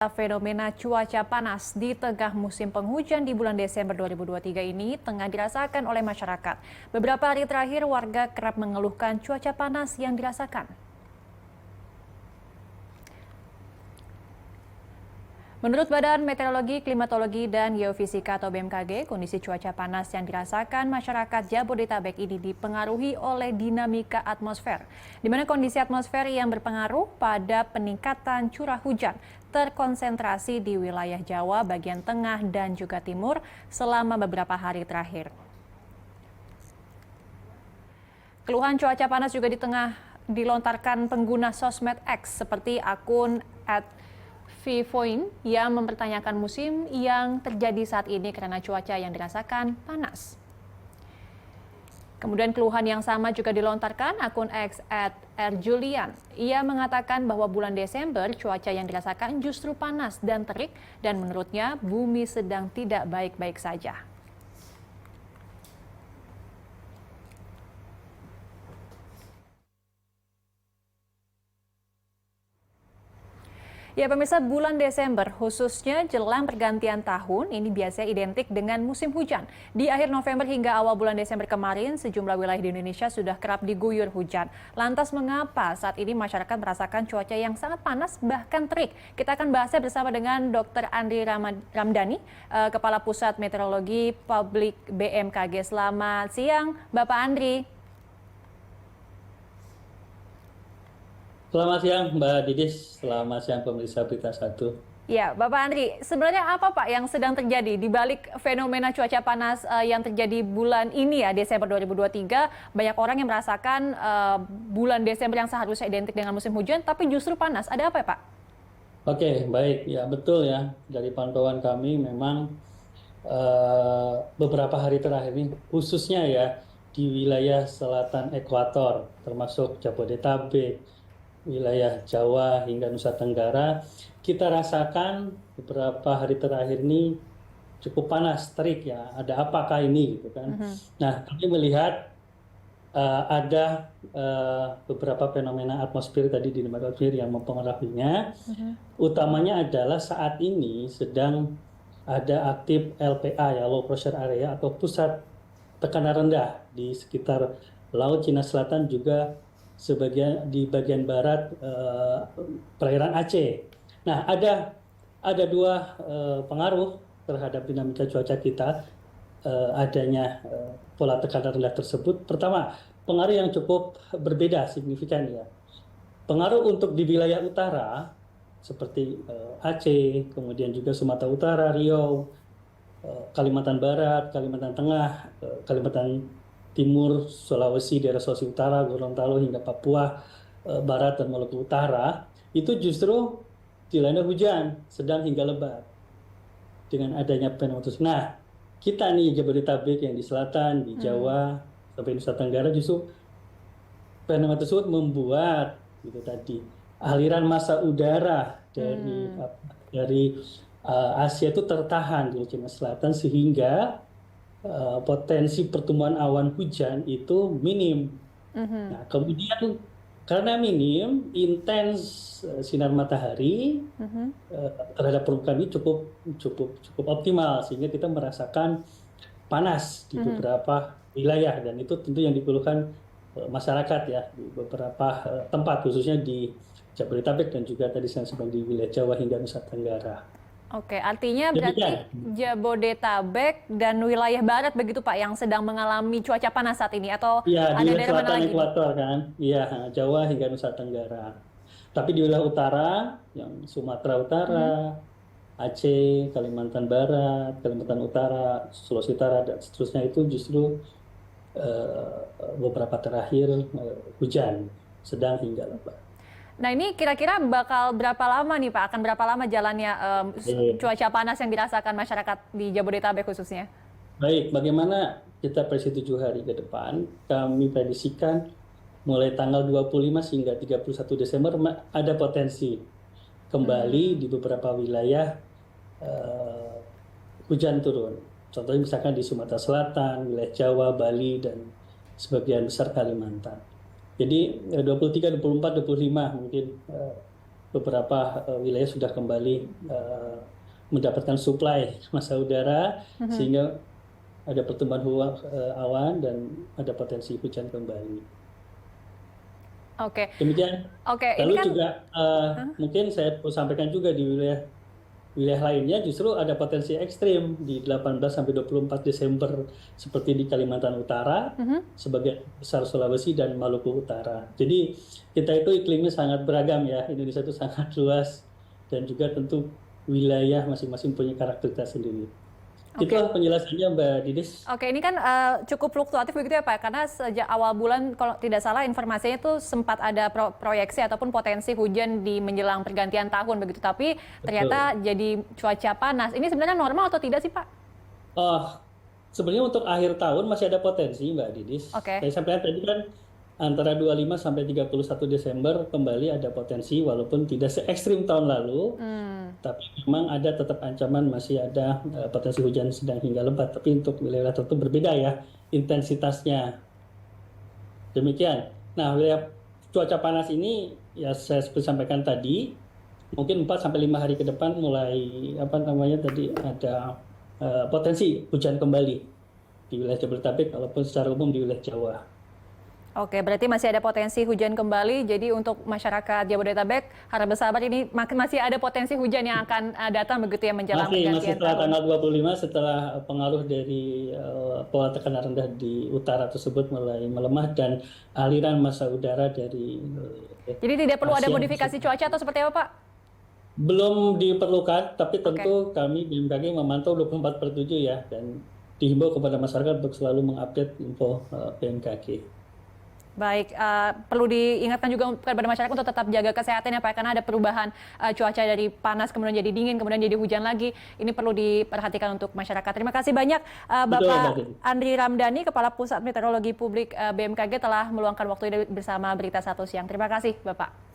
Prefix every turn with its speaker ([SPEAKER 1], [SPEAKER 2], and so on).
[SPEAKER 1] Fenomena cuaca panas di tengah musim penghujan di bulan Desember 2023 ini tengah dirasakan oleh masyarakat. Beberapa hari terakhir warga kerap mengeluhkan cuaca panas yang dirasakan. Menurut Badan Meteorologi, Klimatologi, dan Geofisika atau BMKG, kondisi cuaca panas yang dirasakan masyarakat Jabodetabek ini dipengaruhi oleh dinamika atmosfer, di mana kondisi atmosfer yang berpengaruh pada peningkatan curah hujan terkonsentrasi di wilayah Jawa bagian tengah dan juga timur selama beberapa hari terakhir. Keluhan cuaca panas juga dilontarkan pengguna sosmed X seperti akun @vfoin yang mempertanyakan musim yang terjadi saat ini karena cuaca yang dirasakan panas. Kemudian keluhan yang sama juga dilontarkan akun X @rjulian. Ia mengatakan bahwa bulan Desember cuaca yang dirasakan justru panas dan terik dan menurutnya bumi sedang tidak baik-baik saja. Ya pemirsa, bulan Desember khususnya jelang pergantian tahun ini biasanya identik dengan musim hujan. Di akhir November hingga awal bulan Desember kemarin, sejumlah wilayah di Indonesia sudah kerap diguyur hujan. Lantas mengapa saat ini masyarakat merasakan cuaca yang sangat panas bahkan terik? Kita akan bahasnya bersama dengan Dr. Andri Ramdhani, Kepala Pusat Meteorologi Publik BMKG. Selamat siang, Bapak Andri.
[SPEAKER 2] Selamat siang Mbak Didis, selamat siang pemirsa Berita 1.
[SPEAKER 1] Ya, Bapak Andri, sebenarnya apa Pak yang sedang terjadi di balik fenomena cuaca panas yang terjadi bulan ini ya, Desember 2023? Banyak orang yang merasakan bulan Desember yang seharusnya identik dengan musim hujan, tapi justru panas. Ada apa ya Pak?
[SPEAKER 2] Oke, baik. Ya betul ya, dari pantauan kami memang beberapa hari terakhir ini, khususnya ya di wilayah selatan ekuator, termasuk Jabodetabek, wilayah Jawa hingga Nusa Tenggara, kita rasakan beberapa hari terakhir ini cukup panas, terik ya. Ada apakah ini gitu kan? Nah, kami melihat ada beberapa fenomena atmosfer tadi di atmosfer yang mempengaruhinya. Utamanya adalah saat ini sedang ada aktif LPA ya, low pressure area atau pusat tekanan rendah di sekitar Laut Cina Selatan, juga sebagian di bagian barat perairan Aceh. Nah, ada dua pengaruh terhadap dinamika cuaca kita, adanya pola tekanan rendah tersebut. Pertama, pengaruh yang cukup berbeda signifikan ya. Pengaruh untuk di wilayah utara seperti Aceh, kemudian juga Sumatera Utara, Riau, Kalimantan Barat, Kalimantan Tengah, Kalimantan Timur, Sulawesi, daerah Sulawesi Utara, Gorontalo hingga Papua Barat dan Maluku Utara, itu justru dilanda hujan sedang hingga lebat dengan adanya fenomena tersebut. Nah, kita nih Jabodetabek yang di selatan, di Jawa sampai Nusa Tenggara, justru fenomena tersebut membuat gitu tadi aliran massa udara dari Asia itu tertahan di Cina Selatan, sehingga potensi pertumbuhan awan hujan itu minim. Nah, kemudian karena minim, intens sinar matahari terhadap permukaan ini cukup optimal, sehingga kita merasakan panas di beberapa wilayah, dan itu tentu yang dikeluhkan masyarakat ya di beberapa tempat, khususnya di Jabodetabek dan juga tadi saya sebut di wilayah Jawa hingga Nusa Tenggara.
[SPEAKER 1] Oke, artinya berarti Jabodetabek dan wilayah barat begitu Pak yang sedang mengalami cuaca panas saat ini, atau
[SPEAKER 2] ya,
[SPEAKER 1] ada
[SPEAKER 2] di
[SPEAKER 1] daerah mana
[SPEAKER 2] selatan
[SPEAKER 1] lagi?
[SPEAKER 2] ekuator kan, iya, Jawa hingga Nusa Tenggara. Tapi di wilayah utara, yang Sumatera Utara, Aceh, Kalimantan Barat, Kalimantan Utara, Sulawesi Utara, dan seterusnya, itu justru beberapa terakhir hujan sedang hingga lebat.
[SPEAKER 1] Nah ini kira-kira bakal berapa lama nih Pak? Akan berapa lama jalannya cuaca panas yang dirasakan masyarakat di Jabodetabek khususnya?
[SPEAKER 2] Baik, bagaimana kita prediksi 7 hari ke depan? Kami prediksikan mulai tanggal 25 hingga 31 Desember ada potensi kembali di beberapa wilayah hujan turun. Contohnya misalkan di Sumatera Selatan, wilayah Jawa, Bali, dan sebagian besar Kalimantan. Jadi 23, 24, 25 mungkin beberapa wilayah sudah kembali mendapatkan suplai massa udara, sehingga ada pertumbuhan awan dan ada potensi hujan kembali.
[SPEAKER 1] Oke,
[SPEAKER 2] Demikian.
[SPEAKER 1] oke. Ini
[SPEAKER 2] Lalu
[SPEAKER 1] kan,
[SPEAKER 2] juga mungkin saya perlu sampaikan juga di wilayah lainnya justru ada potensi ekstrim di 18 sampai 24 Desember seperti di Kalimantan Utara, sebagian besar Sulawesi dan Maluku Utara. Jadi kita itu iklimnya sangat beragam ya, Indonesia itu sangat luas dan juga tentu wilayah masing-masing punya karakteristikas sendiri.
[SPEAKER 1] Oke.
[SPEAKER 2] Itulah penjelasannya Mbak Didis.
[SPEAKER 1] Oke, ini kan cukup fluktuatif begitu ya Pak, karena sejak awal bulan kalau tidak salah informasinya itu sempat ada proyeksi ataupun potensi hujan di menjelang pergantian tahun begitu, tapi ternyata jadi cuaca panas. Ini sebenarnya normal atau tidak sih Pak?
[SPEAKER 2] Sebenarnya untuk akhir tahun masih ada potensi Mbak Didis.
[SPEAKER 1] Oke.
[SPEAKER 2] Saya sampaikan tadi kan antara 25 sampai 31 Desember kembali ada potensi walaupun tidak se ekstrim tahun lalu. Tapi memang ada tetap ancaman masih ada potensi hujan sedang hingga lebat. Tapi untuk wilayah tertentu berbeda ya intensitasnya. Demikian. Nah, wilayah cuaca panas ini ya saya seperti sampaikan tadi, mungkin 4 sampai 5 hari ke depan mulai tadi ada potensi hujan kembali di wilayah Jabodetabek walaupun secara umum di wilayah Jawa.
[SPEAKER 1] Oke, berarti masih ada potensi hujan kembali. Jadi untuk masyarakat Jabodetabek harap bersabar, ini masih ada potensi hujan yang akan datang begitu ya menjelang
[SPEAKER 2] Masih
[SPEAKER 1] pergantian
[SPEAKER 2] setelah
[SPEAKER 1] tahun.
[SPEAKER 2] tanggal 25 setelah pengaruh dari pola tekanan rendah di utara tersebut mulai melemah dan aliran massa udara dari
[SPEAKER 1] Jadi tidak perlu ada
[SPEAKER 2] Asia
[SPEAKER 1] modifikasi cuaca atau seperti apa Pak?
[SPEAKER 2] belum diperlukan, tapi tentu kami BMKG memantau 24/7 ya dan dihimbau kepada masyarakat untuk selalu mengupdate info BMKG.
[SPEAKER 1] Baik, perlu diingatkan juga kepada masyarakat untuk tetap jaga kesehatan ya Pak, karena ada perubahan cuaca dari panas kemudian jadi dingin, kemudian jadi hujan lagi. Ini perlu diperhatikan untuk masyarakat. Terima kasih banyak Bapak Andri Ramdhani, Kepala Pusat Meteorologi Publik BMKG telah meluangkan waktu ini bersama Berita Satu Siang. Terima kasih Bapak.